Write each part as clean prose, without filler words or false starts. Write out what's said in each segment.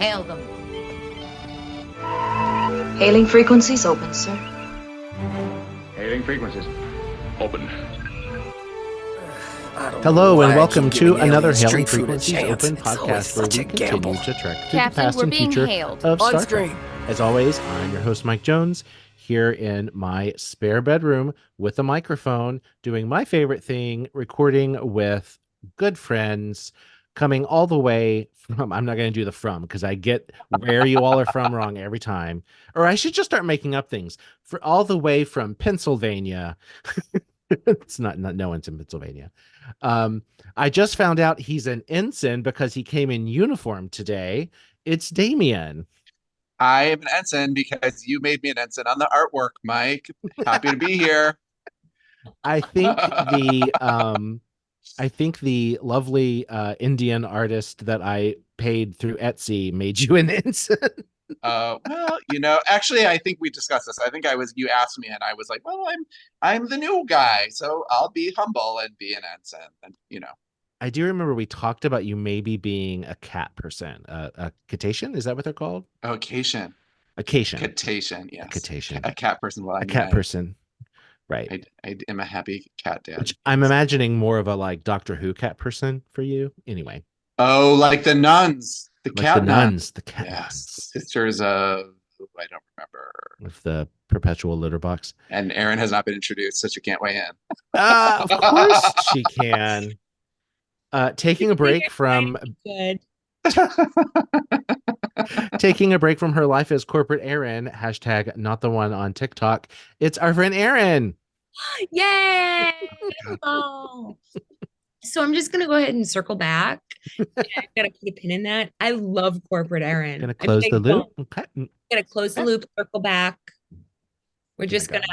Hail them. Hailing frequencies open, sir. Hailing frequencies. Open. Hello and welcome to another Hailing Frequencies Open podcast where we continue to trek through the past and future of Star Trek. As always, I'm your host, Mike Jones, here in my spare bedroom with a microphone, doing my favorite thing, recording with good friends, coming all the way from, I'm not going to do the from, because I get where you all are from wrong every time. Or I should just start making up things. For all the way from Pennsylvania. It's not no one's in Pennsylvania. I just found out he's an ensign because he came in uniform today. It's Damien. I am an ensign because you made me an ensign on the artwork, Mike. Happy to be here. I think the lovely Indian artist that I paid through Etsy made you an ensign. Well, actually, I think we discussed this. I think you asked me and I was like, well, I'm the new guy, so I'll be humble and be an ensign. And, I do remember we talked about you maybe being a cat person, a cetacean. Is that what they're called? Oh, Cation. Cetacean, yes. Cetacean. A cat person. Well, cat person. Right. I am a happy cat dad. Which I'm imagining more of a like Doctor Who cat person for you. Anyway. Oh, like the nuns. The cat nuns. Sisters of, I don't remember. With the perpetual litter box. And Erin has not been introduced, so she can't weigh in. Of course she can. Taking a break from taking a break from her life as corporate Erin, hashtag not the one on TikTok. It's our friend Erin. Yay! Oh. So I'm just gonna go ahead and circle back. I gotta put a pin in that. I love corporate Erin. Gonna close the loop. Okay. Gonna close the loop, circle back. We're just gonna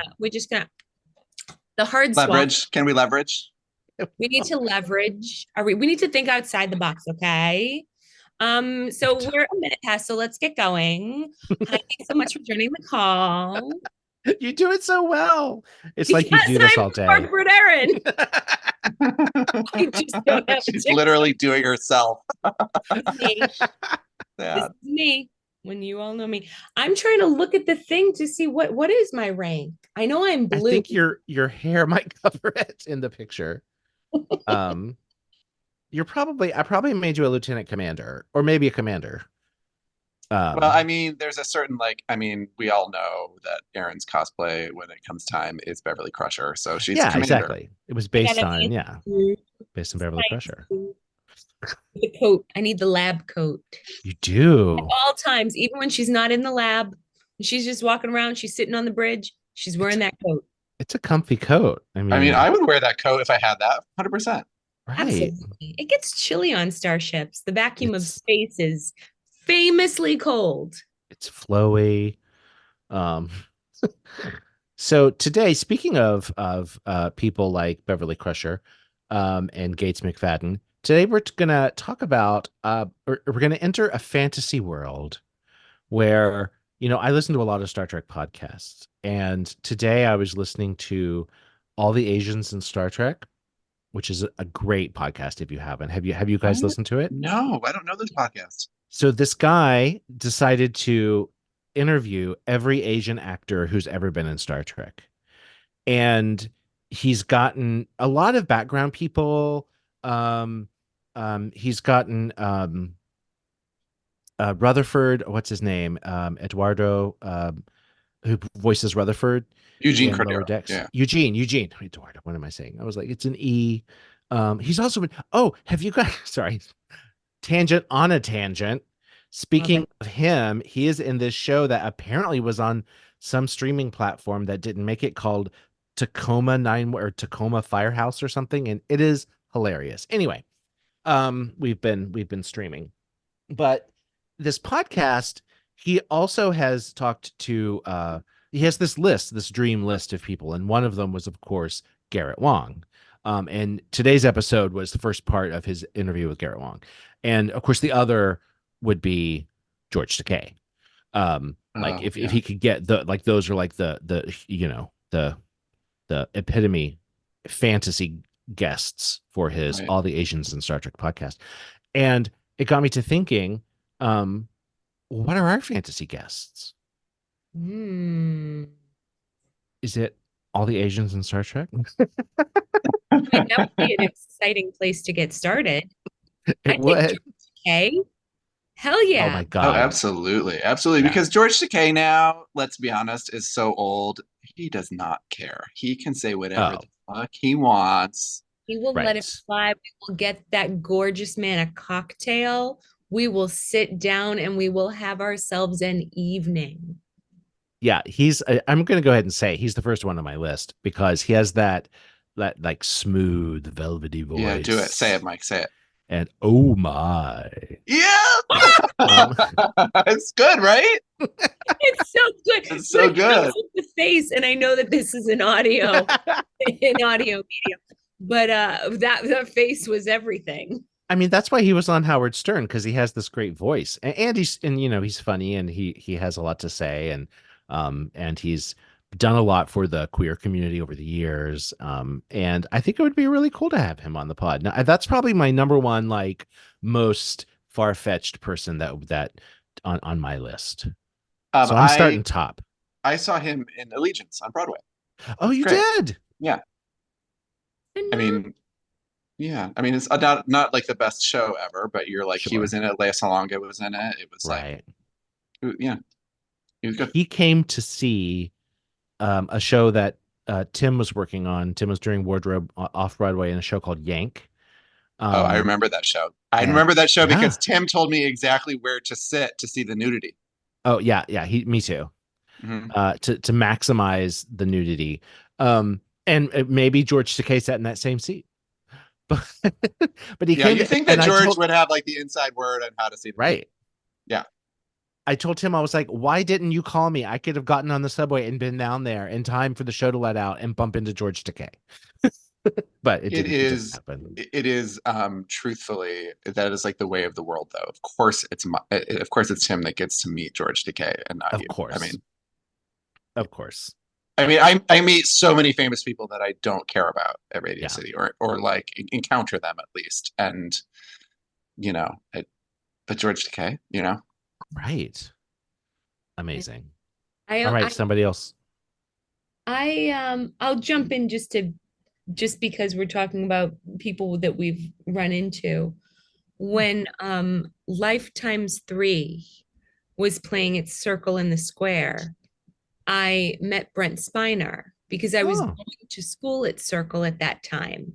the hard leverage. swap. Can we leverage? We need to leverage. We need to think outside the box, okay? So we're a minute past, so let's get going. Hi, thanks so much for joining the call. You do it so well. It's like you do this all day. Corporate Erin. I just don't have She's literally doing herself. Me. Yeah. This is me. When you all know me, I'm trying to look at the thing to see what is my rank. I know I'm blue. I think your hair might cover it in the picture. I probably made you a lieutenant commander or maybe a commander. Well, I mean, there's a certain we all know that Erin's cosplay when it comes time is Beverly Crusher, so she's commander. Exactly. It was based on Beverly Crusher. The coat. I need the lab coat. You do at all times, even when she's not in the lab. She's just walking around. She's sitting on the bridge. She's wearing that coat. It's a comfy coat. I mean, I would wear that coat if I had that. 100%. Right. Absolutely. It gets chilly on starships. The vacuum of space is famously cold. It's flowy. So today, speaking of people like Beverly Crusher and Gates McFadden, today we're gonna talk about we're gonna enter a fantasy world where I listen to a lot of Star Trek podcasts, and today I was listening to All the Asians in Star Trek, which is a great podcast. If you haven't, have you guys listened to it? No, I don't know this podcast. So this guy decided to interview every Asian actor who's ever been in Star Trek. And he's gotten a lot of background people. He's gotten Rutherford, what's his name? Eduardo, who voices Rutherford. Eugene Cordero. Yeah. Eugene. Eduardo, what am I saying? I was like, it's an E. He's also been, have you guys, sorry. Tangent on a tangent. Speaking of him, he is in this show that apparently was on some streaming platform that didn't make it, called Tacoma Firehouse or something, and it is hilarious. Anyway, we've been streaming, but this podcast, he also has talked to. He has this dream list of people, and one of them was, of course, Garrett Wang. And today's episode was the first part of his interview with Garrett Wang. And of course, the other would be George Takei. If he could get those are like the epitome fantasy guests for his All the Asians in Star Trek podcast. And it got me to thinking, what are our fantasy guests? Hmm. Is it all the Asians in Star Trek? I mean, that would be an exciting place to get started. I It think would. George Takei. Hell Oh my yeah. Oh, God. absolutely. Absolutely. Yeah. Because George Takei now, let's be honest, is so old. He does not care. He can say whatever Oh, the fuck he wants. We will let him right. fly. We will get that gorgeous man a cocktail. We will sit down and we will have ourselves an evening. Yeah, I'm going to go ahead and say he's the first one on my list because he has that like smooth, velvety voice. Yeah, do it. Say it, Mike. Say it. And oh my. Yeah. Um, It's good, right? It's so good. It's so But it comes good. with the face, and I know that this is an audio medium, but that face was everything. I mean, that's why he was on Howard Stern because he has this great voice, and he's funny and he has a lot to say, and he's done a lot for the queer community over the years, and I think it would be really cool to have him on the pod. Now, that's probably my number one like most far-fetched person that on my list. So I'm starting top. I saw him in Allegiance on Broadway. Oh, you Great. did? Yeah. I mean, yeah. I mean, it's not like the best show ever, but you're like, he Sure. was in it. Lea Salonga was in it. It was Right. like, yeah, he was good. He came to see a show that Tim was working on. Tim was doing wardrobe off Broadway in a show called Yank. Oh, I remember that show. I and- remember that show because yeah. Tim told me exactly where to sit to see the nudity. Oh yeah, me too. Mhm. To maximize the nudity. And maybe George Takei sat in that same seat. But he Yeah, came. you think and that I George told- would have like the inside word on how to see the right? Yeah. I told him, I was like, why didn't you call me? I could have gotten on the subway and been down there in time for the show to let out and bump into George Takei. But it didn't happen. It is truthfully, that is like the way of the world though. Of course it's him that gets to meet George Takei and not Of you. course. Of course. I meet so many famous people that I don't care about at Radio Yeah. City or like encounter them at least. And but George Takei, Right. Amazing. I, All right, I, somebody else. I'll jump in just because we're talking about people that we've run into. When Lifetimes 3 was playing its Circle in the Square, I met Brent Spiner because I was Oh. going to school at Circle at that time.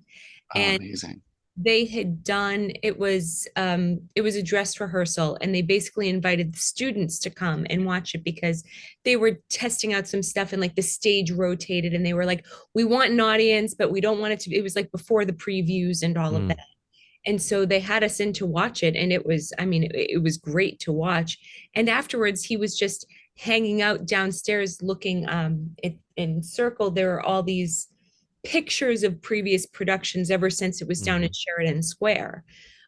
And amazing. they had done it was a dress rehearsal, and they basically invited the students to come and watch it because they were testing out some stuff, and like the stage rotated, and they were like, we want an audience, but we don't want it was like before the previews and all of Mm. that. And so they had us in to watch it, and it was, I mean, it was great to watch. And afterwards he was just hanging out downstairs looking in Circle. There are all these pictures of previous productions ever since it was down in Sheridan Square,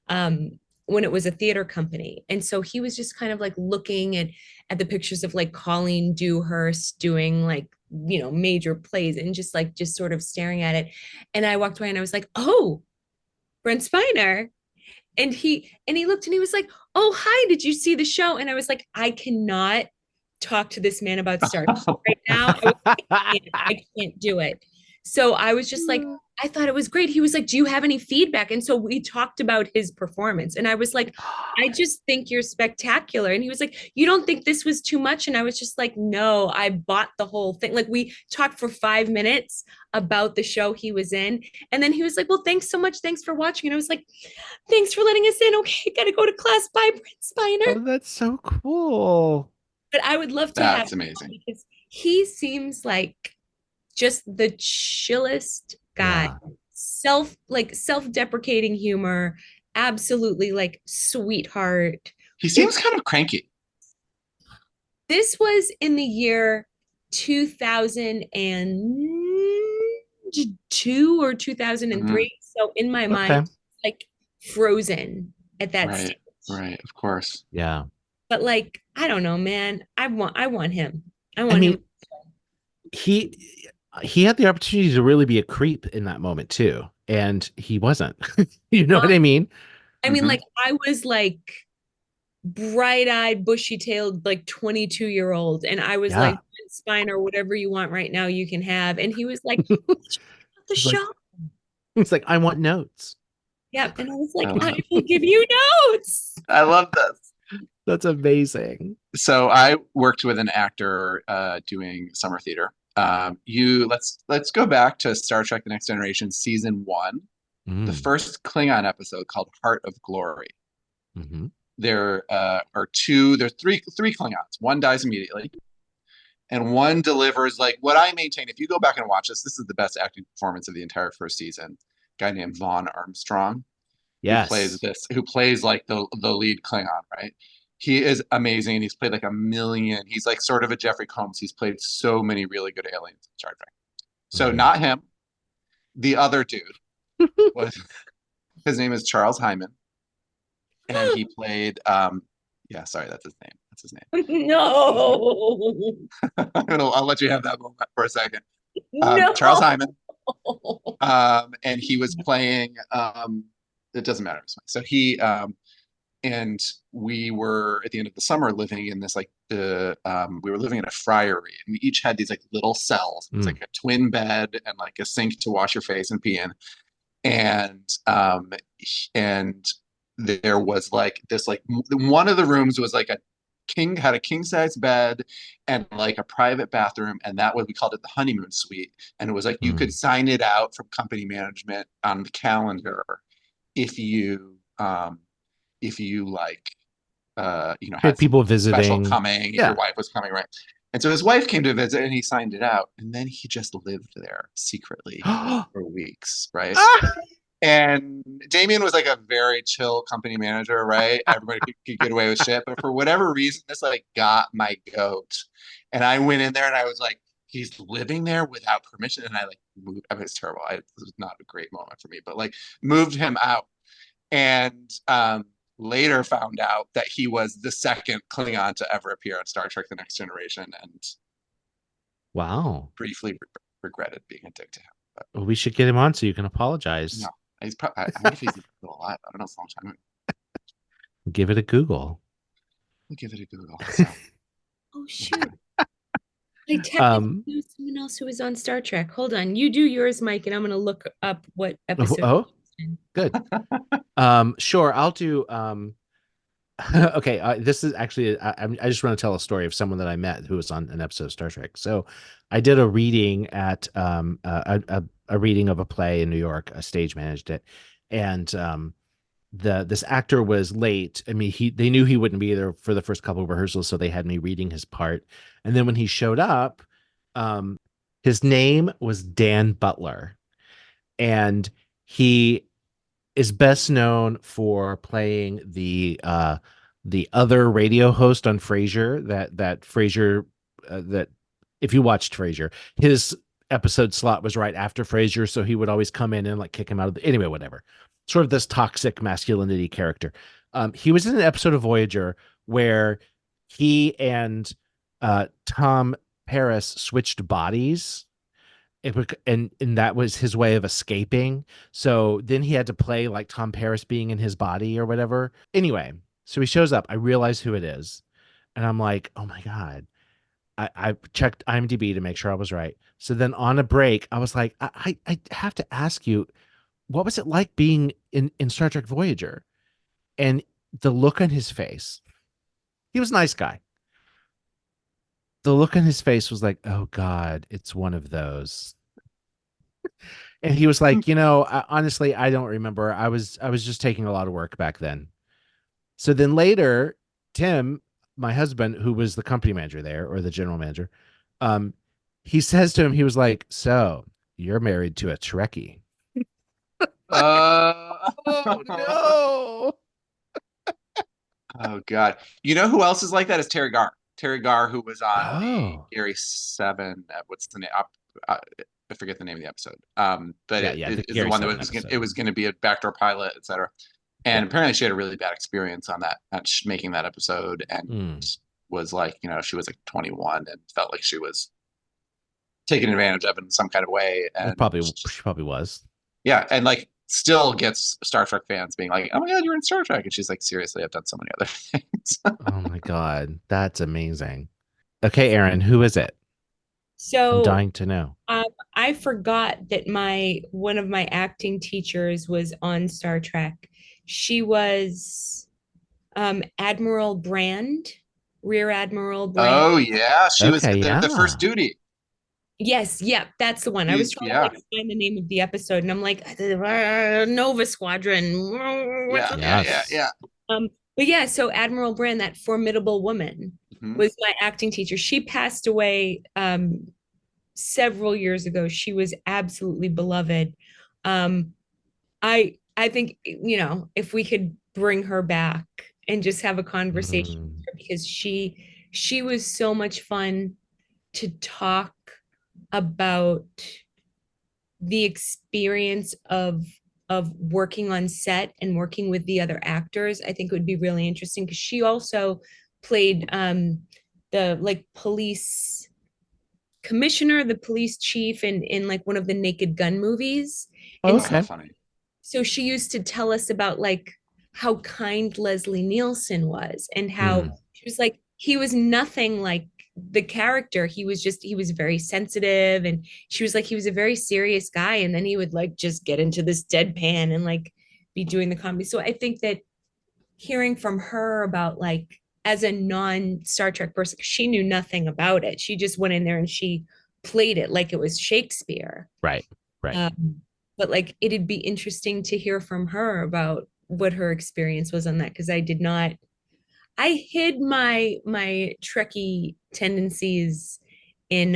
when it was a theater company. And so he was just kind of like looking at the pictures of like Colleen Dewhurst doing like, major plays, and just sort of staring at it. And I walked away and I was like, oh, Brent Spiner. And he looked and he was like, oh, hi, did you see the show? And I was like, I cannot talk to this man about Star Trek right now. I can't do it. So I was just like, I thought it was great. He was like, do you have any feedback? And so we talked about his performance. And I was like, I just think you're spectacular. And he was like, you don't think this was too much? And I was just like, no, I bought the whole thing. Like, we talked for 5 minutes about the show he was in. And then he was like, well, thanks so much. Thanks for watching. And I was like, thanks for letting us in. Okay, gotta go to class. Bye, Brent Spiner. Oh, that's so cool. But I would love to That's have him amazing. because he seems like just the chillest guy. Yeah. Self-deprecating humor, absolutely like sweetheart. He seems kind of cranky. This was in the year 2002 or 2003. So in my mind, like Frozen at that Right. stage. Right, of course. Yeah. But like, I don't know, man. I want him. I want I mean, him. he had the opportunity to really be a creep in that moment too, and he wasn't. You know what I mean? I mean, Mhm. like, I was like bright-eyed, bushy-tailed, like 22-year-old. And I was like, Yeah. spine or whatever you want right now, you can have. And he was like, the He's like, show. he's like, I want notes. Yep. And I was like, I I will give you notes. love this. That's amazing. So I worked with an actor doing summer theater. Let's go back to Star Trek: The Next Generation season 1, the Mm. first Klingon episode called Heart of Glory. Mm-hmm. There's three Klingons. One dies immediately, and one delivers like what I maintain. If you go back and watch this is the best acting performance of the entire first season. A guy named Vaughn Armstrong, Yes. who plays like the lead Klingon, right? He is amazing. He's played like a million. He's like sort of a Jeffrey Combs. He's played so many really good aliens in Star Trek. So Mhm. not him. The other dude was his name is Charles Hyman, and he played. Yeah, sorry, that's his name. That's his name. No. I'll let you have that moment for a second. No. Charles Hyman, and he was playing. It doesn't matter. So he and we were at the end of the summer living in this like we were living in a friary, and we each had these like little cells. It's like a twin bed and like a sink to wash your face and pee in, and there was like this like one of the rooms was like had a king size bed and like a private bathroom, and that was we called it the honeymoon suite, and it was like you could sign it out from company management on the calendar if you like had people some special visiting. coming, if your wife was coming, right? And so his wife came to visit and he signed it out, and then he just lived there secretly for weeks, right? And Damien was like a very chill company manager, right? Everybody could get away with shit, but for whatever reason, this like got my goat. And I went in there and I was like, he's living there without permission. And I like moved. I mean, it's terrible. It was not a great moment for me, but like moved him out. And later found out that he was the second Klingon to ever appear on Star Trek: The Next Generation, and Wow. briefly regretted being a dick to him. But Well, we should get him on so you can apologize. no, he's probably. I wonder if he's still alive. I don't know. It's a long time. Give it a Google. We'll give it a Google. So. Oh shoot. I technically know someone else who was on Star Trek. Hold on. You do yours, Mike, and I'm gonna look up what episode. Oh, good. Sure. I'll do. Okay. This is actually. I just want to tell a story of someone that I met who was on an episode of Star Trek. So, I did a reading at a reading of a play in New York. I stage managed it, and this actor was late. I mean, they knew he wouldn't be there for the first couple of rehearsals, so they had me reading his part. And then when he showed up, his name was Dan Butler, and he is best known for playing the other radio host on Frasier. That Frasier that if you watched Frasier, his episode slot was right after Frasier, so he would always come in and like kick him out of the anyway, whatever. Sort of this toxic masculinity character. He was in an episode of Voyager where he and Tom Paris switched bodies. And that was his way of escaping. So then he had to play like Tom Paris being in his body or whatever. Anyway, so he shows up. I realize who it is. And I'm like, oh my God. I checked IMDb to make sure I was right. So then on a break, I was like, I have to ask you, what was it like being in Star Trek Voyager? And the look on his face, he was a nice guy. The look on his face was like, oh God, it's one of those. And he was like, honestly, I don't remember. I was just taking a lot of work back then. So then later, Tim, my husband, who was the company manager there, or the general manager, he says to him, he was like, so you're married to a Trekkie. Oh no. Oh God. You know who else is like that is Terry Garr. Terry Garr, who was on the Gary 7. What's the name? I forget the name of the episode. But it's the one that was going to be a backdoor pilot, etc. And apparently she had a really bad experience on that, making that episode, and was like, she was like 21 and felt like she was taken advantage of in some kind of way. And she probably was. Yeah, and like still gets Star Trek fans being like, "Oh my God, you're in Star Trek," and she's like, "Seriously, I've done so many other things." Oh my God. That's amazing. Okay, Aaron, who is it? I'm So dying to know. um, I forgot that my one of my acting teachers was on Star Trek. She was Admiral Brand, Rear Admiral Brand. Oh yeah, she was Okay, in the first yeah. duty. Yes, yeah, that's the one. I was trying to Yeah, like find the name of the episode, and I'm like, Nova Squadron. What's yeah, up? yeah, yeah, Yes. yeah. But yeah, so Admiral Brand, that formidable woman, Mhm. was my acting teacher. She passed away several years ago. She was absolutely beloved. Um, I think, if we could bring her back and just have a conversation with Mm, her, because she was so much fun to talk about the experience of working on set and working with the other actors. I think it would be really interesting because she also played the like police commissioner, the police chief in like one of the Naked Gun movies. And Oh, how okay. funny. so she used to tell us about like how kind Leslie Nielsen was, and how Mm, she was like, he was nothing like the character. He was very sensitive, and she was like, he was a very serious guy, and then he would like just get into this deadpan and like be doing the comedy. So I think that hearing from her about like, as a non Star Trek person, she knew nothing about it. She just went in there and she played it like it was Shakespeare. right. Right. But like, it'd be interesting to hear from her about what her experience was on that, because I did not. I hid my Trekkie tendencies in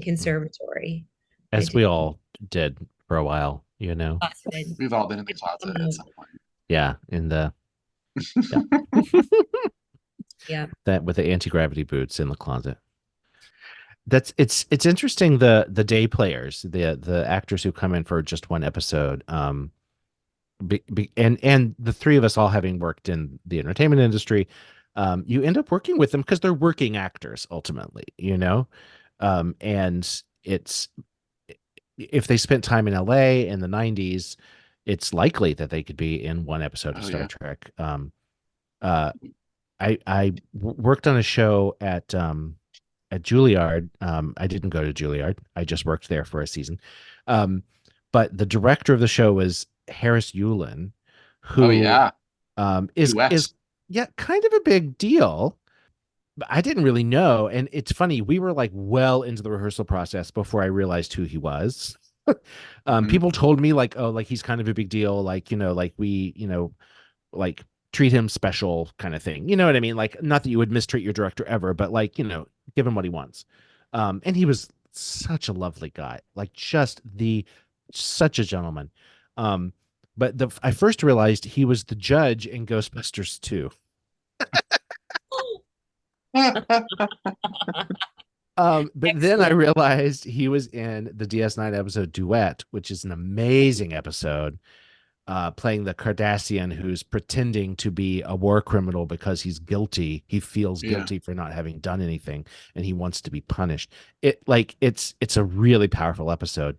conservatory. I As did we all did for a while, you know. closeted. We've all been in the closet at some point. Yeah, in the yeah. Yeah. That with the anti-gravity boots in the closet. That's it's interesting, the day players, the actors who come in for just one episode, and the three of us all having worked in the entertainment industry, you end up working with them because they're working actors ultimately, you know. And it's, if they spent time in LA in the 90s, it's likely that they could be in one episode of Oh Star yeah. Trek. Uh worked on a show at Juilliard. I didn't go to Juilliard. I just worked there for a season. But the director of the show was Harris Yulin, Oh who yeah. is Duet. yeah, kind of a big deal. But I didn't really know. And it's funny, we were like well into the rehearsal process before I realized who he was. Mhm. People told me like, oh, like he's kind of a big deal, like, like we, like treat him special kind of thing. You know what I mean? Like, not that you would mistreat your director ever, but like, give him what he wants. And he was such a lovely guy, like just such a gentleman. Um, but I first realized he was the judge in Ghostbusters 2. But then I Excellent. realized he was in the DS9 episode Duet, which is an amazing episode, playing the Cardassian who's pretending to be a war criminal because he's guilty. He feels Yeah. guilty for not having done anything, and he wants to be punished. It's a really powerful episode.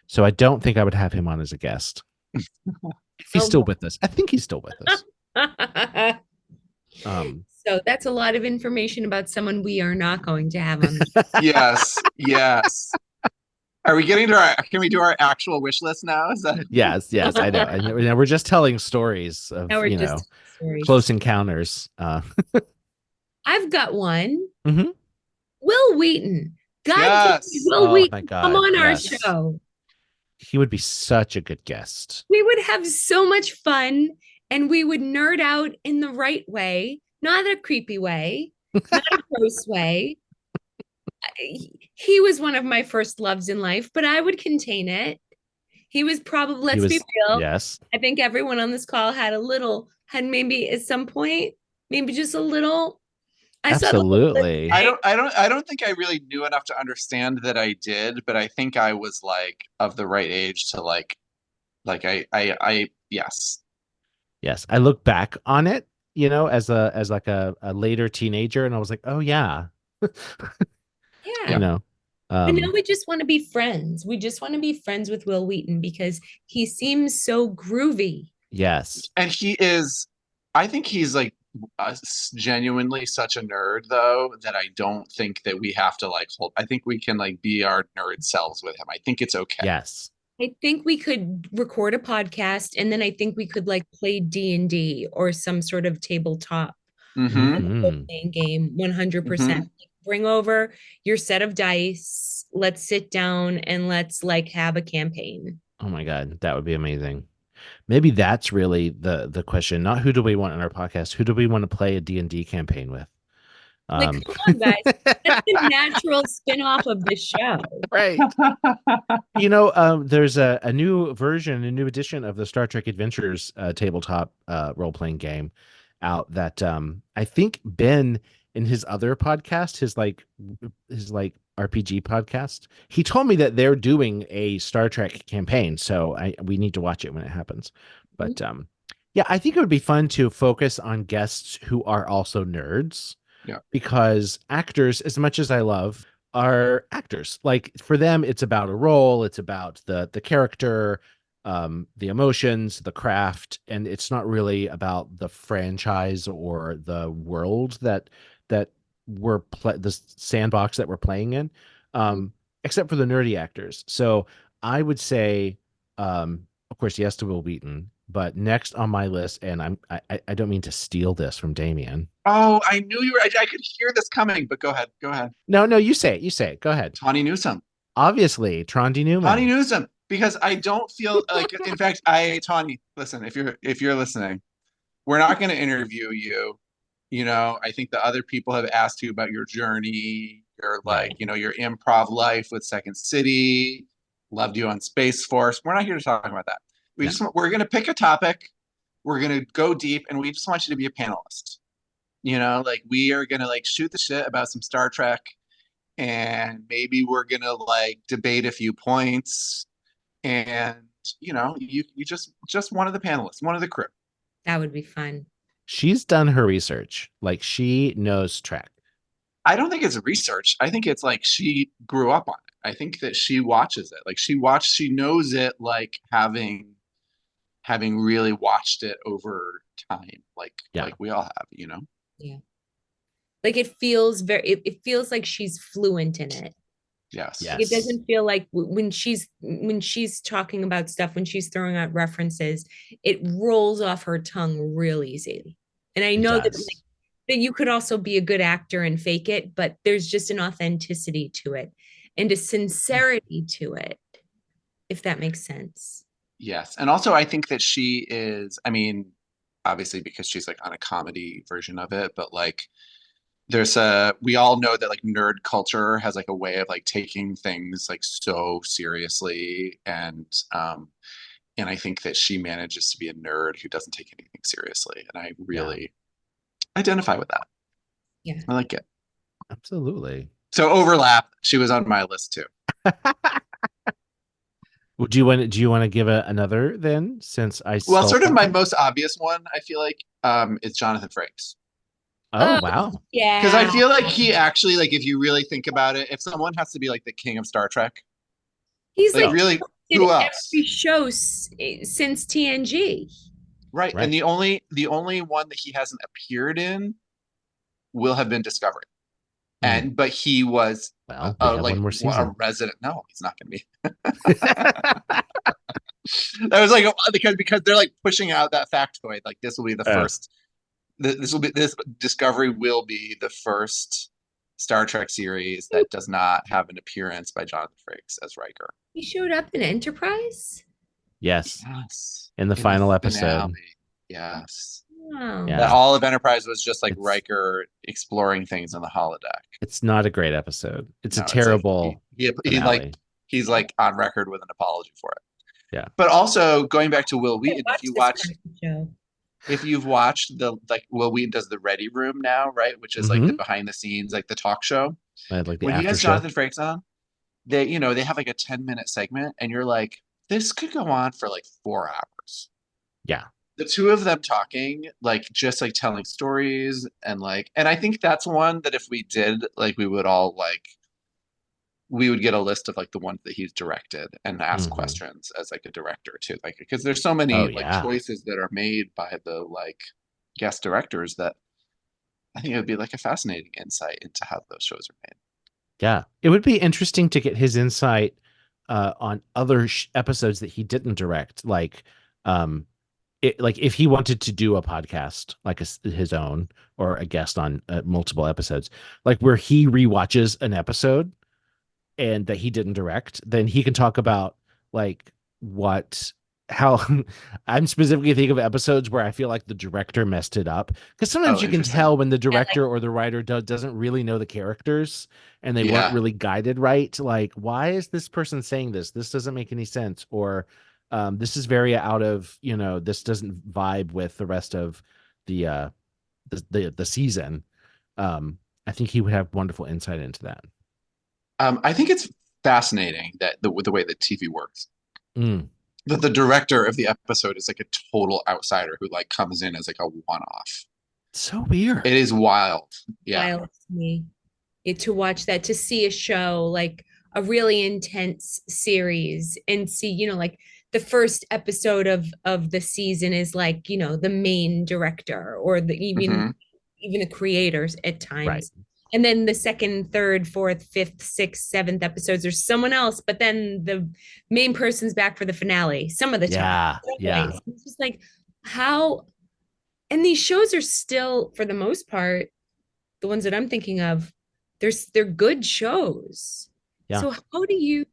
So I don't think I would have him on as a guest. If he's still Oh. with us. I think he's still with us. So that's a lot of information about someone we are not going to have on. Yes. Yes. Are we getting to can we do our actual wish list now? Is that Yes, I know. And we're just telling stories of, Now we're just stories. close encounters. I've got one. Mhm. Will Wheaton. God, Yes. Will Oh Wheaton, my God, come on our yes. show. He would be such a good guest. We would have so much fun, and we would nerd out in the right way, not a creepy way, not a gross way. He was one of my first loves in life, but I would contain it. He was probably, let's be real. Yes. I think everyone on this call had maybe at some point, maybe just a little. Absolutely. I don't think I really knew enough to understand that I did, but I think I was like of the right age to I yes. Yes. I look back on it, as like a later teenager, and I was like, oh yeah. Yeah. You know. But now we just want to be friends. We just want to be friends with Will Wheaton because he seems so groovy. Yes. And he is, I think he's like genuinely such a nerd though, that I don't think that we have to like hold. I think we can like be our nerd selves with him. I think it's okay. Yes. I think we could record a podcast and then I think we could like play D&D or some sort of tabletop Mhm. playing game 100%. Bring over your set of dice. Let's sit down and let's like have a campaign. Oh my God, that would be amazing. Maybe that's really the question. Not who do we want on our podcast? Who do we want to play a D&D campaign with? Like, come on, guys. That's the natural spin-off of the show. Right. There's a new version, a new edition of the Star Trek Adventures tabletop role-playing game out that I think Ben in his other podcast, his RPG podcast, he told me that they're doing a Star Trek campaign. So we need to watch it when it happens. But yeah, I think it would be fun to focus on guests who are also nerds. Yeah. Because actors, as much as I love, are actors. Like for them, it's about a role, it's about the character, the emotions, the craft, and it's not really about the franchise or the world that the sandbox that we're playing in, except for the nerdy actors. So I would say, of course, yes to Will Wheaton, but next on my list, and I don't mean to steal this from Damien. Oh, I knew you were. I could hear this coming, but go ahead. Go ahead. No, you say it. Go ahead. Tawny Newsome. Obviously, Trondy Newman. Tawny Newsome, because I don't feel like. In fact, Tawny, listen. If you're listening, we're not going to interview you. I think the other people have asked you about your journey, your Right. Your improv life with Second City. Loved you on Space Force. We're not here to talk about that. We're going to pick a topic. We're going to go deep, and we just want you to be a panelist. We are going to like shoot the shit about some Star Trek, and maybe we're going to like debate a few points, and you just one of the panelists, one of the crew. That would be fun. She's done her research. Like she knows Trek. I don't think it's research. I think it's like she grew up on it. I think that she watches it. Like she knows it, like having really watched it over time, like we all have, Yeah. Like it feels it feels like she's fluent in it. Yes. Like it doesn't feel like when she's talking about stuff, when she's throwing out references, it rolls off her tongue real easy. And I know that you could also be a good actor and fake it, but there's just an authenticity to it and a sincerity to it, if that makes sense. Yes. And also I think that she is, I mean, obviously because she's like on a comedy version of it, but like we all know that like nerd culture has like a way of like taking things like so seriously, and I think that she manages to be a nerd who doesn't take anything seriously, and I really identify with that. Yeah, I like it. Absolutely. So overlap. She was on my list too. Do you want to give another then? Since sort of my most obvious one, I feel like, is Jonathan Frakes. Oh, wow. Yeah. Because I feel like he actually, like, if you really think about it, if someone has to be like the king of Star Trek, he's like really, who else? Every show since TNG. Right. And the only one that he hasn't appeared in will have been Discovery. But he was like a resident. No, he's not going to be. That was like because they're like pushing out that factoid. Like this will be the first. This Discovery will be the first Star Trek series that does not have an appearance by Jonathan Frakes as Riker. He showed up in Enterprise? Yes. In the final episode. Finale. Yes. Wow. Yeah. That all of Enterprise was just like Riker exploring things in the holodeck. It's not a great episode. It's a terrible. He's like on record with an apology for it. Yeah. But also going back to Will Wheaton, if you've watched Will Wheaton does the Ready Room now, right? Which is like the behind the scenes, like the talk show. Like when he has Jonathan Frakes on, they have like a 10-minute segment, and you're like, this could go on for like 4 hours. Yeah. The two of them talking, like just like telling stories, and I think that's one that if we did, like we would all like we would get a list of like the ones that he's directed and ask Mhm. questions as like a director too, like because there's so many Oh, like yeah. choices that are made by the like guest directors that I think it would be like a fascinating insight into how those shows are made. Yeah, it would be interesting to get his insight on other episodes that he didn't direct, um, like if he wanted to do a podcast like his own or a guest on multiple episodes, like where he rewatches an episode and that he didn't direct, then he can talk about like how I'm specifically thinking of episodes where I feel like the director messed it up, because sometimes Oh, you can interesting. tell when the Yeah, like, director or the writer doesn't really know the characters and they weren't Yeah. really guided right. Like, why is this person saying this? This doesn't make any sense. Or this is very out of, this doesn't vibe with the rest of the the season. I think he would have wonderful insight into that. I think it's fascinating that the way that TV works. Mm. That the director of the episode is like a total outsider who like comes in as like a one-off. So weird. It is wild. Yeah. wild to me to watch that, to see a show like a really intense series and see, like the first episode of the season is like, the main director or the Mhm. even the creators at times. Right. And then the second, third, fourth, fifth, sixth, seventh episodes, there's someone else, but then the main person's back for the finale some of the time. Yeah. It's just like how, and these shows are still, for the most part, the ones that I'm thinking of, they're good shows. Yeah. So how do you,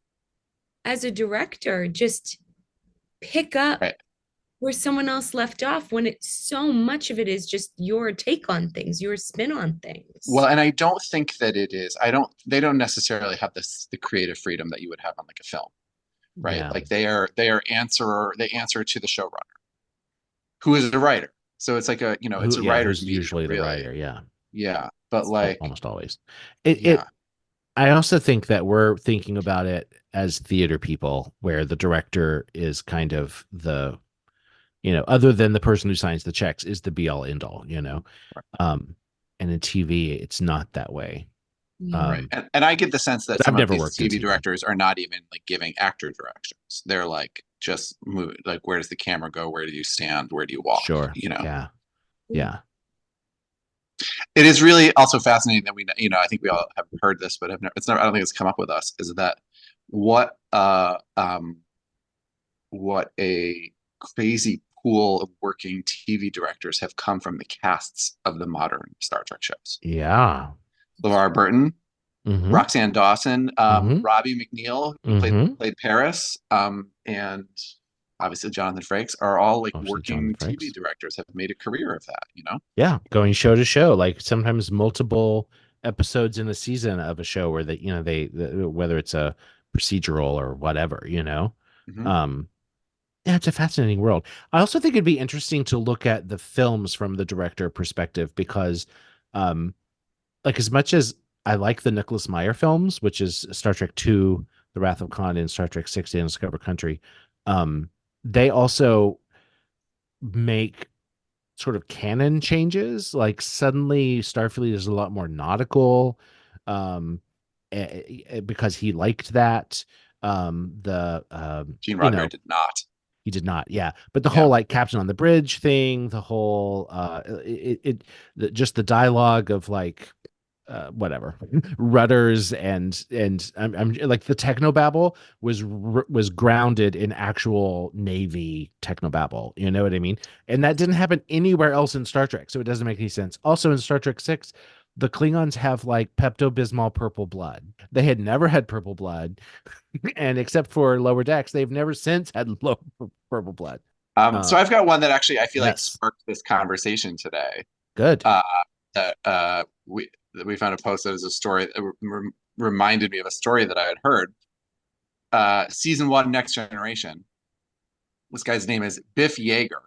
as a director, just pick up Right. where someone else left off when it's so much of it is just your take on things, your spin on things? Well, and I don't think that it is. They don't necessarily have the creative freedom that you would have on like a film, right? Yeah. Like they answer to the showrunner, who is the writer. So it's like it's a writer's who's medium, usually the really. writer. Yeah. Yeah, but like almost always. yeah. I also think that we're thinking about it as theater people, where the director is kind of the, other than the person who signs the checks, is the be all end all, and in TV, it's not that way. Right. And I get the sense that some I've of never these worked in TV TV. directors are not even like giving actor directions. They're like just move, like where does the camera go? Where do you stand? Where do you walk? Sure. Yeah. Yeah. It is really also fascinating that we, I think we all have heard this, but I don't think it's come up with us, is that what a crazy pool of working TV directors have come from the casts of the modern Star Trek shows. Yeah. LeVar Burton, Mhm. Roxanne Dawson, Mhm. Robbie McNeil, who played Paris, and obviously Jonathan Frakes, are all like Obviously working Jonathan TV Frakes. directors, have made a career of that, Yeah, going show to show, like sometimes multiple episodes in a season of a show where they whether it's a procedural or whatever, Mhm. Yeah, it's a fascinating world. I also think it'd be interesting to look at the films from the director perspective, because like as much as I like the Nicholas Meyer films, which is Star Trek II, The Wrath of Khan, and Star Trek VI, The Undiscovered Country, they also make sort of canon changes. Like suddenly Starfleet is a lot more nautical, because he liked that. Gene Roddenberry did not. He did not, yeah. But the whole like Captain on the Bridge thing, the whole just the dialogue of like whatever rudders and I'm like the technobabble was grounded in actual Navy technobabble, you know what I mean? And that didn't happen anywhere else in Star Trek, so it doesn't make any sense. Also in Star Trek 6, the Klingons have like Pepto-Bismol purple blood. They had never had purple blood, and except for Lower Decks, they've never since had purple blood. So I've got one that actually I feel like yes. sparked this conversation today. Good. That we found a post that is a story that reminded me of a story that I had heard. Season 1, Next Generation. This guy's name is Biff Yeager.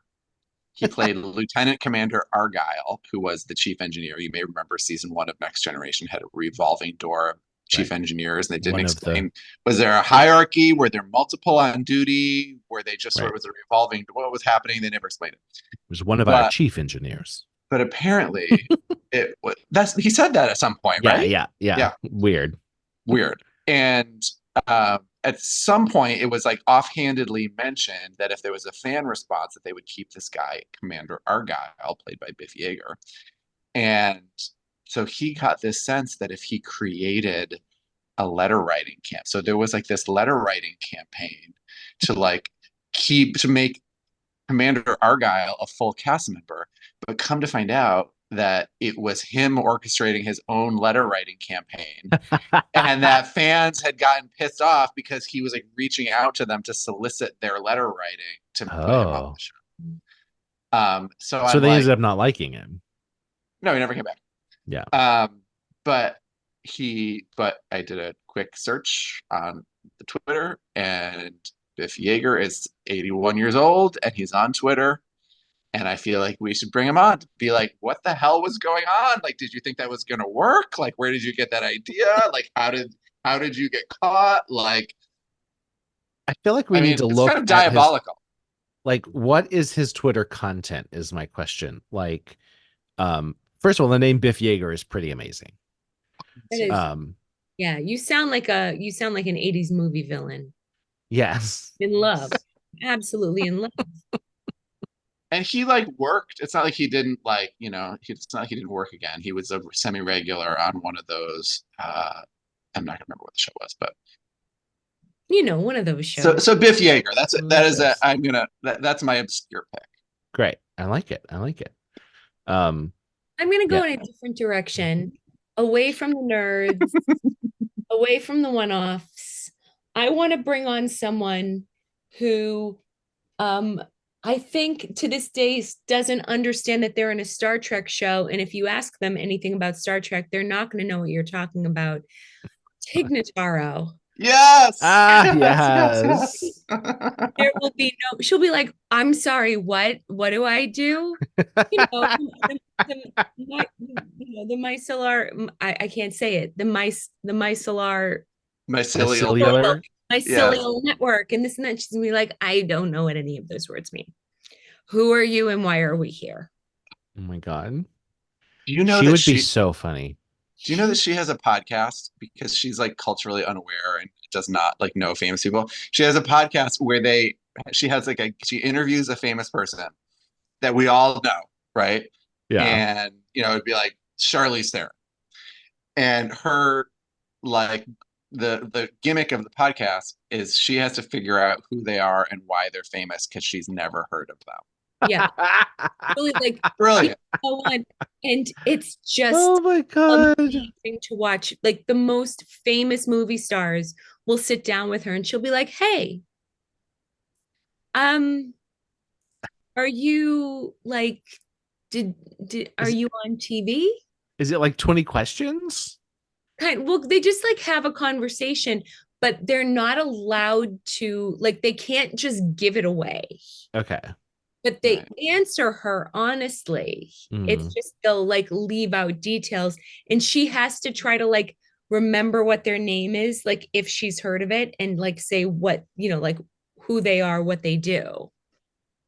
He played Lieutenant Commander Argyle, who was the chief engineer. You may remember season 1 of Next Generation had a revolving door of chief engineers, and they didn't explain. Was there a hierarchy? Were there multiple on duty? Were they just sort of was a revolving? What was happening? They never explained it. It was one of our chief engineers. But apparently, he said that at some point, right? Yeah. Weird. And at some point, it was like offhandedly mentioned that if there was a fan response, that they would keep this guy, Commander Argyle, played by Biff Yeager. And so he got this sense that if he created a letter writing camp, so there was like this letter writing campaign to like to make Commander Argyle a full cast member, but come to find out that it was him orchestrating his own letter writing campaign and that fans had gotten pissed off because he was like reaching out to them to solicit their letter writing to put him on the show. So they like, ended up not liking him. No, he never came back. Yeah. But I did a quick search on the Twitter, and Biff Yeager is 81 years old and he's on Twitter. And I feel like we should bring him on to be like, what the hell was going on? Like, did you think that was going to work? Like, where did you get that idea? Like, how did you get caught? Like, I feel like we need to it's look kind of diabolical. Like, what is his Twitter content is my question. Like, first of all, the name Biff Yeager is pretty amazing. It is. Yeah, you sound like an 80s movie villain. Yes. In love. Absolutely in love. And he like worked. It's not like he didn't like, it's not like he didn't work again. He was a semi-regular on one of those. I'm not gonna remember what the show was, but one of those shows. So Biff Yeager. That's my obscure pick. Great. I like it. I'm gonna go in a different direction, away from the nerds, away from the one-offs. I want to bring on someone who I think to this day doesn't understand that they're in a Star Trek show. And if you ask them anything about Star Trek, they're not going to know what you're talking about. Tig Notaro. Yes. Yes. There will be she'll be like, I'm sorry, what do I do? The micellar, I can't say it. The micellar. Mycelial network and this and that. She's gonna be like, I don't know what any of those words mean. Who are you and why are we here? Oh my God. Do you know she would be so funny? Do you know that she has a podcast because she's like culturally unaware and does not like know famous people? She has a podcast where she interviews a famous person that we all know, right? Yeah. And it'd be like Charlize Theron. And her like the gimmick of the podcast is she has to figure out who they are and why they're famous because she's never heard of them. Yeah. Really like brilliant. And it's just oh my God, amazing to watch. Like the most famous movie stars will sit down with her and she'll be like, hey, are you like are you on TV? Is it like 20 questions? Well, they just like have a conversation, but they're not allowed to, like, they can't just give it away. Okay. But they answer her honestly. It's just they'll like leave out details and she has to try to like remember what their name is, like if she's heard of it, and like say what, like who they are, what they do.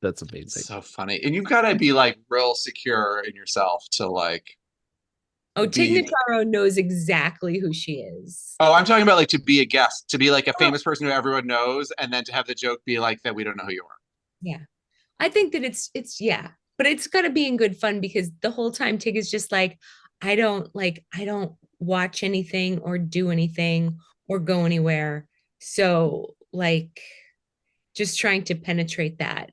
That's amazing. So funny. And you've got to be like real secure in yourself to like. Oh, Tig Notaro knows exactly who she is. Oh, I'm talking about like to be a guest, to be like a famous person who everyone knows, and then to have the joke be like that we don't know who you are. Yeah. I think that it's but it's got to be in good fun because the whole time Tig is just like, I don't watch anything or do anything or go anywhere. So like just trying to penetrate that.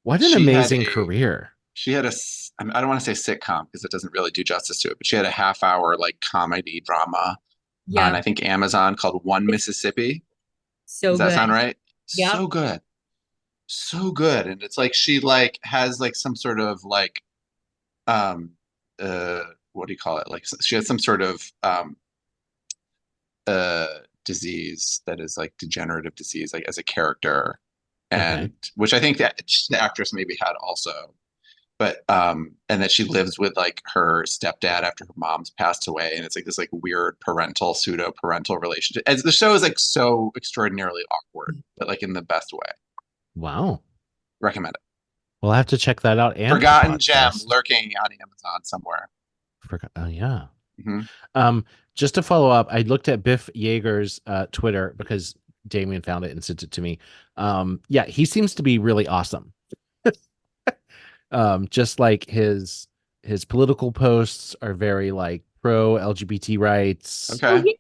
What an amazing career. She had I don't want to say sitcom because it doesn't really do justice to it, but she had a half-hour like comedy drama on I think Amazon called One Mississippi. So does that sound right? Yeah. So good. And it's like she like has like some sort of like what do you call it? Like she has some sort of disease that is like degenerative disease, like as a character, and which I think that the actress maybe had also. But and that she lives with like her stepdad after her mom's passed away, and it's like this like weird pseudo parental relationship. And the show is like so extraordinarily awkward, but like in the best way. Wow. Recommend it. We'll have to check that out. And Forgotten gem lurking on Amazon somewhere. Oh yeah. Mm-hmm. just to follow up, I looked at Biff Yeager's Twitter because Damien found it and sent it to me. Yeah, he seems to be really awesome. Just like his political posts are very like pro LGBT rights. Okay.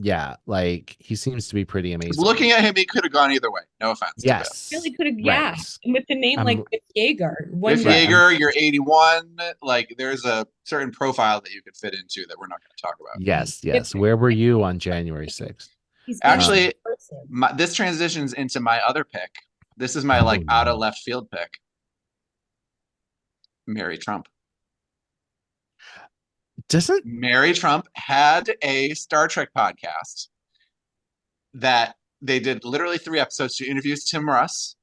Yeah, like he seems to be pretty amazing. Looking at him, he could have gone either way. No offense. Yes, Really could have, yeah. right. And with the name like Biff Yeager, Biff Right. Yeager, you're 81. Like, there's a certain profile that you could fit into that we're not going to talk about. Yes. Where were you on January 6th? He's Actually, person. this transitions into my other pick. This is my Oh, out no. of left field pick. Mary Trump. Doesn't Mary Trump had a Star Trek podcast that they did literally 3 episodes. She interviews Tim Russ.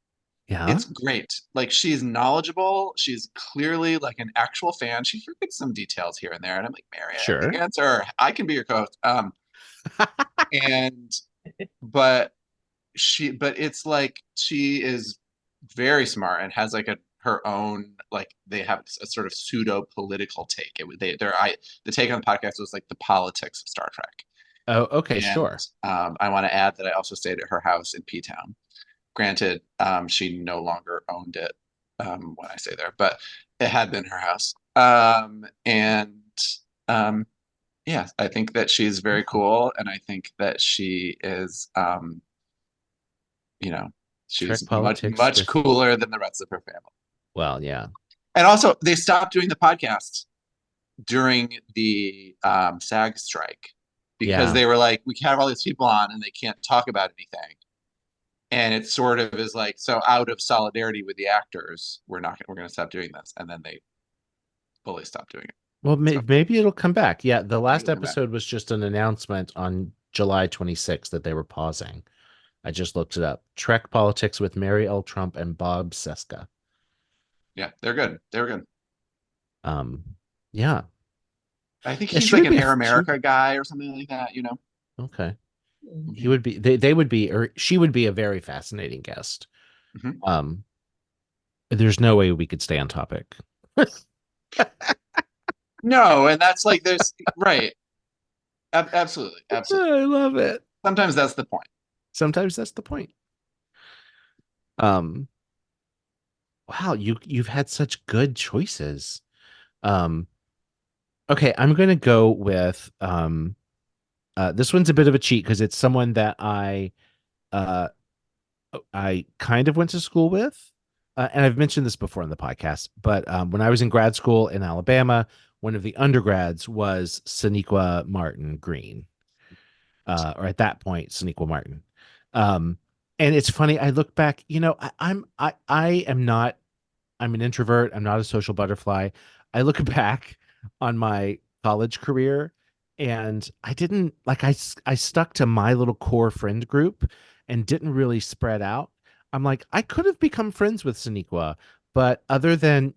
yeah. It's great. Like, she's knowledgeable. She's clearly like an actual fan. She forgets some details here and there. And I'm like, Mary, Sure. answer. I can be your co-host. And but it's like she is very smart and has like her own, like, they have a sort of pseudo political take. The take on the podcast was like the politics of Star Trek. Oh, okay, And, sure. I want to add that I also stayed at her house in P-Town. Granted, she no longer owned it when I stay there, but it had been her house. Yeah, I think that she's very cool, and I think that she is, she's Trek politics much with- cooler than the rest of her family. Well, yeah. And also, they stopped doing the podcast during the SAG strike because Yeah. they were like, we have all these people on and they can't talk about anything. And it sort of is like, so out of solidarity with the actors, we're going to stop doing this. And then they fully stopped doing it. Well, maybe it'll come back. Yeah, the last it'll come back. episode was just an announcement on July 26th that they were pausing. I just looked it up. Trek Politics with Mary L. Trump and Bob Seska. Yeah, they're good. They're good. Yeah. I think Yeah, he's she like would an be Air America guy or something like that, Okay. He would be. They would be, or she would be a very fascinating guest. Mhm. There's no way we could stay on topic. No, and that's like, there's right. Absolutely. Absolutely. I love it. Sometimes that's the point. Sometimes that's the point. Wow, you've had such good choices. Okay, I'm gonna go with this one's a bit of a cheat because it's someone that I kind of went to school with. And I've mentioned this before in the podcast, but when I was in grad school in Alabama, one of the undergrads was Sonequa Martin Green, or at that point, Sonequa Martin. And it's funny. I look back, I'm an introvert. I'm not a social butterfly. I look back on my college career and I didn't like, I stuck to my little core friend group and didn't really spread out. I'm like, I could have become friends with Sonequa, but other than,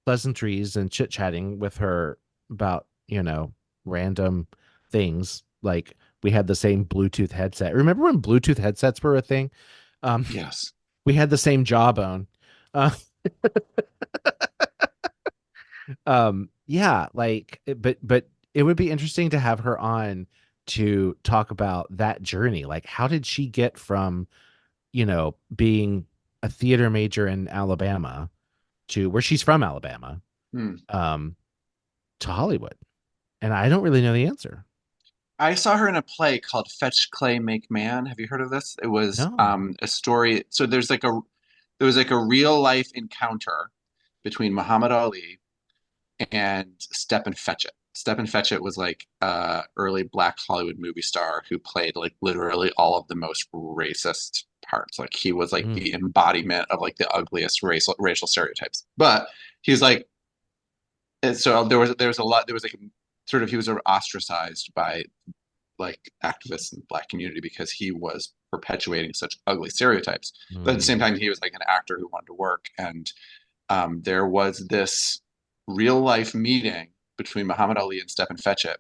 pleasantries and chit chatting with her about, random things, like we had the same Bluetooth headset. Remember when Bluetooth headsets were a thing? Yes. We had the same jawbone. Yeah, like, but it would be interesting to have her on to talk about that journey. Like, how did she get from, being a theater major in Alabama to where she's from, Alabama, to Hollywood? And I don't really know the answer. I saw her in a play called Fetch Clay Make Man. Have you heard of this? It was No. a story. So there was like a real life encounter between Muhammad Ali and Stepin Fetchit. Stepin Fetchit was like early Black Hollywood movie star who played like literally all of the most racist parts. Like, he was like the embodiment of like the ugliest racial stereotypes. But he's like, and so there was a lot. There was like sort of, he was ostracized by like activists in the Black community because he was perpetuating such ugly stereotypes. But at the same time, he was like an actor who wanted to work. And there was this real life meeting between Muhammad Ali and Stepin Fetchit,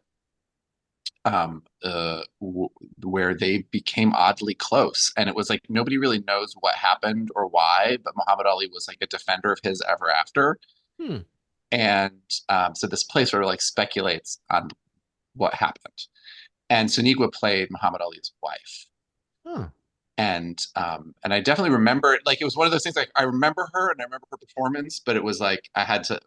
where they became oddly close. And it was like, nobody really knows what happened or why, but Muhammad Ali was like a defender of his ever after. And so this play sort of like speculates on what happened. And Sonequa played Muhammad Ali's wife. Huh. And I definitely remember it. Like, it was one of those things, like, I remember her and I remember her performance, but it was like I had to,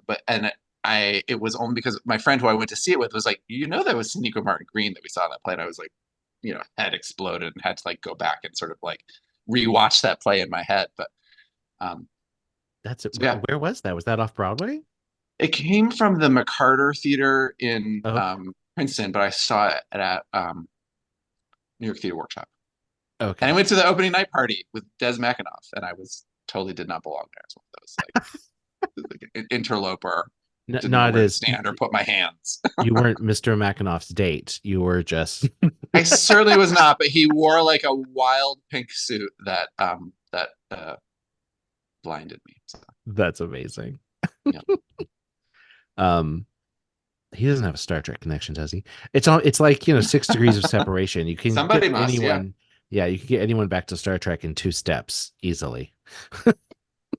it was only because my friend who I went to see it with was like, that was Sonequa Martin Green that we saw in that play. And I was like, head exploded and had to like go back and sort of like rewatch that play in my head. But That's it. so, yeah, Where was that? Was that off Broadway? it came from the McCarter Theater in Oh, Princeton, but I saw it at New York Theater Workshop. okay. And I went to the opening night party with Des McAnuff, and I was totally did not belong there. It's one of those like an interloper. Didn't know Not where to as stand or put my hands. you weren't Mr. McAnuff's date. You were just I certainly was not, but he wore like a wild pink suit that blinded me. So, that's amazing. yeah. He doesn't have a Star Trek connection, does he? It's like 6 degrees of separation. You can Somebody get must, anyone. Yeah, you can get anyone back to Star Trek in 2 steps easily.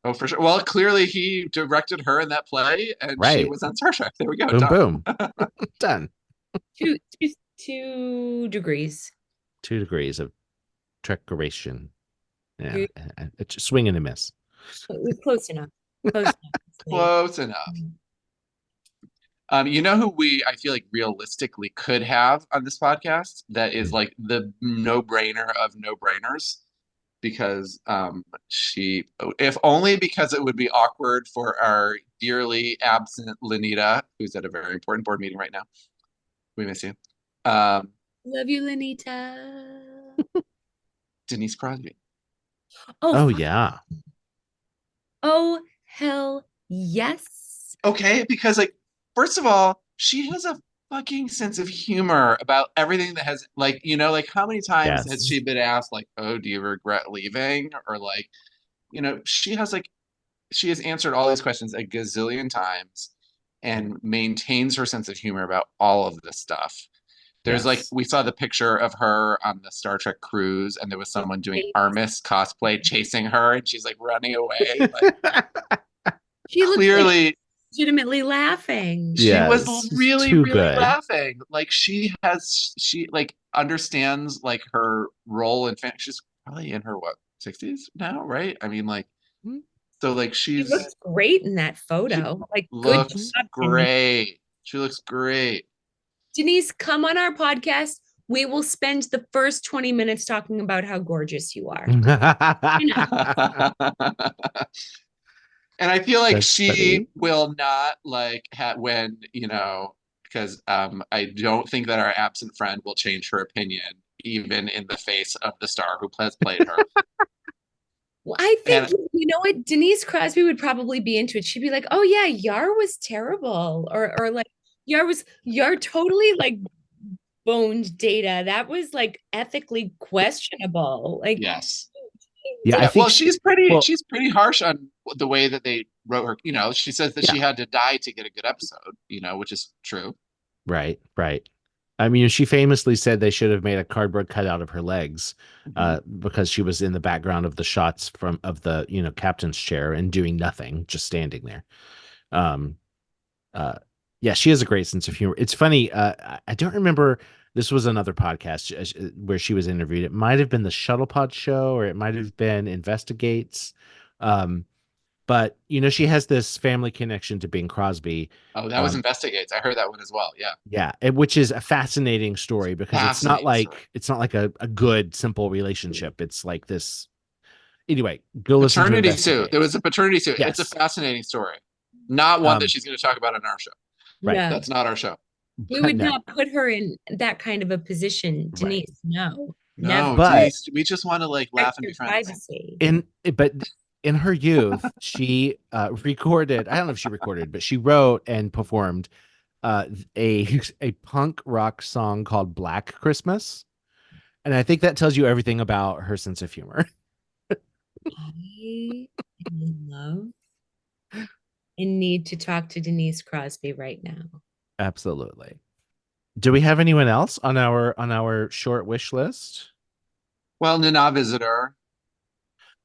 Oh, for sure. Well, clearly he directed her in that play, and she Right. was on Star Trek. There we go. Boom, Done. boom. Done. 2 degrees. 2 degrees of Trekration. Yeah, Two- it's a swing and a miss. Close enough. Close enough. Close enough. You know who I feel like realistically could have on this podcast that is like the no-brainer of no-brainers, because if only because it would be awkward for our dearly absent Lenita, who's at a very important board meeting right now. We miss you. Love you, Lenita. Denise Crosby. Oh yeah. Oh, hell yes. Okay, because like, first of all, she has a fucking sense of humor about everything that has like, like how many times has Yes. she been asked like, oh, do you regret leaving? Or like, she has answered all these questions a gazillion times and maintains her sense of humor about all of this stuff. There's like, Yes. we saw the picture of her on the Star Trek cruise, and there was someone doing Armis cosplay chasing her, and she's like running away. Like, She looked clearly, like legitimately laughing. she was Yes, really, too really good. laughing. Like, she like understands like her role in she's probably in her 60s now, right? I mean, like, so like She looks great in that photo. Like, good looks job, great. She looks great. Denise, come on our podcast. We will spend the first 20 minutes talking about how gorgeous you are. And I feel like That's she funny. will not like when, because I don't think that our absent friend will change her opinion, even in the face of the star who played her. Well, I think, you know what? Denise Crosby would probably be into it. She'd be like, oh, yeah, Yar was terrible. Or like, Yar totally like boned Data. That was like ethically questionable. Like, Yes. Yeah, I think well, she's pretty harsh on the way that they wrote her. She says that she had to die to get a good episode, which is true. Right. I mean, she famously said they should have made a cardboard cutout of her legs, because she was in the background of the shots of the captain's chair and doing nothing, just standing there. Yeah, she has a great sense of humor. It's funny. I don't remember. This was another podcast where she was interviewed. It might have been the Shuttlepod Show, or it might have been Investigates. But she has this family connection to Bing Crosby. Oh, that was Investigates. I heard that one as well. Yeah. Yeah, which is a fascinating story, because it's not like a good simple relationship. It's like this. Anyway, go listen to Paternity suit. Investigate. There was a paternity suit. Yes. It's a fascinating story. Not one that she's going to talk about on our show. Right. yeah, That's not our show. we would No. not put her in that kind of a position, Denise. No, No, never. But- Denise, we just want to like laugh and be friends. Privacy. But in her youth, she recorded. I don't know if she recorded, but she wrote and performed a punk rock song called Black Christmas, and I think that tells you everything about her sense of humor. I am in love and need to talk to Denise Crosby right now. Absolutely. Do we have anyone else on our short wish list? Well, Nana Visitor,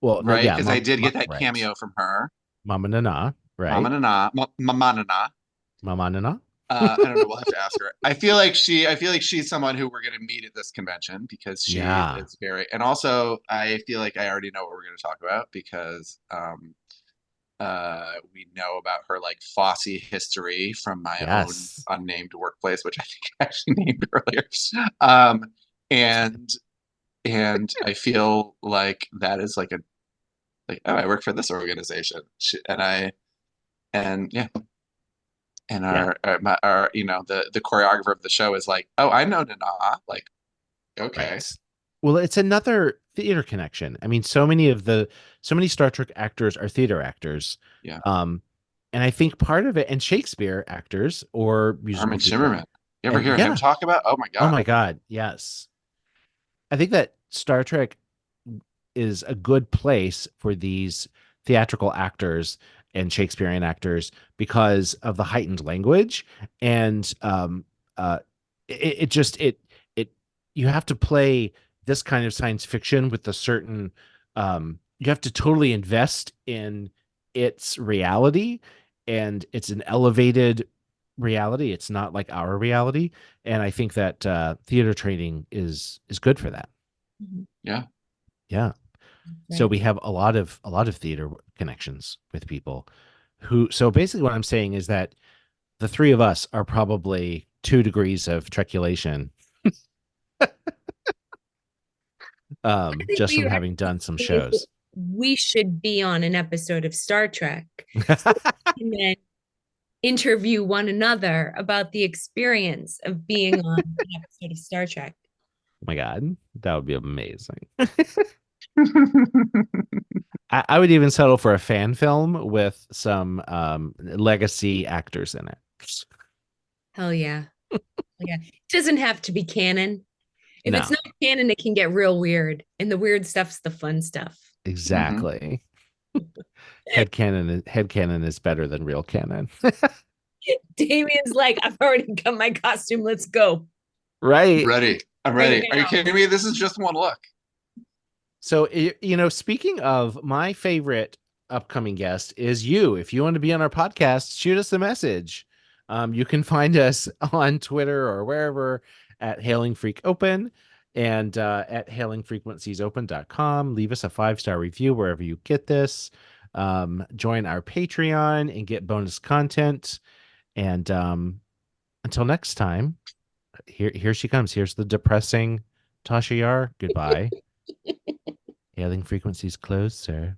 Well, right? yeah, Because I did get that right. cameo from her. Mama Nana, right? Mama Nana. Mama Nana. Mama Nana. I don't know. We'll have to ask her. I feel like she's someone who we're going to meet at this convention because she Yeah. is very. And also, I feel like I already know what we're going to talk about because we know about her like Fosse history from my own Yes. unnamed workplace, which I think I actually named earlier. Um, and I feel like that is like oh, I work for this organization, and yeah, and Yeah. our the choreographer of the show is like, oh, I know Nana, like, okay, Right. Well, it's another theater connection. I mean, so many Star Trek actors are theater actors. yeah, Um, and I think part of it, and Shakespeare actors or musical Armin theater, Shimmerman. You ever and hear him yeah, talk about? Oh my oh God, my God, yes. I think that Star Trek is a good place for these theatrical actors and Shakespearean actors because of the heightened language and uh it just it you have to play this kind of science fiction with a certain you have to totally invest in its reality, and it's an elevated reality. It's not like our reality, and I think that theater training is good for that. Mhm. yeah. Yeah. So Right. we have a lot of theater connections with people who, so basically what I'm saying is that the three of us are probably 2 degrees of treculation, I think just we from were having done some actually shows. we should be on an episode of Star Trek and then interview one another about the experience of being on an episode of Star Trek. Oh my God, that would be amazing. I would even settle for a fan film with some legacy actors in it. Hell yeah. Yeah. It doesn't have to be canon. If it's No, not canon, it can get real weird. And the weird stuff's the fun stuff. Mhm. exactly. Headcanon is better than real canon. Damien's like, I've already got my costume. Let's go. Right. Ready. I'm Bring ready. it Are you down. kidding me? This is just one look. So, speaking of, my favorite upcoming guest is you. If you want to be on our podcast, shoot us a message. You can find us on Twitter or wherever at Hailing Freak Open, and at hailingfrequenciesopen.com. Leave us a 5-star review wherever you get this. Join our Patreon and get bonus content. And until next time, here she comes. Here's the depressing Tasha Yar. Goodbye. Hailing frequencies closed, sir.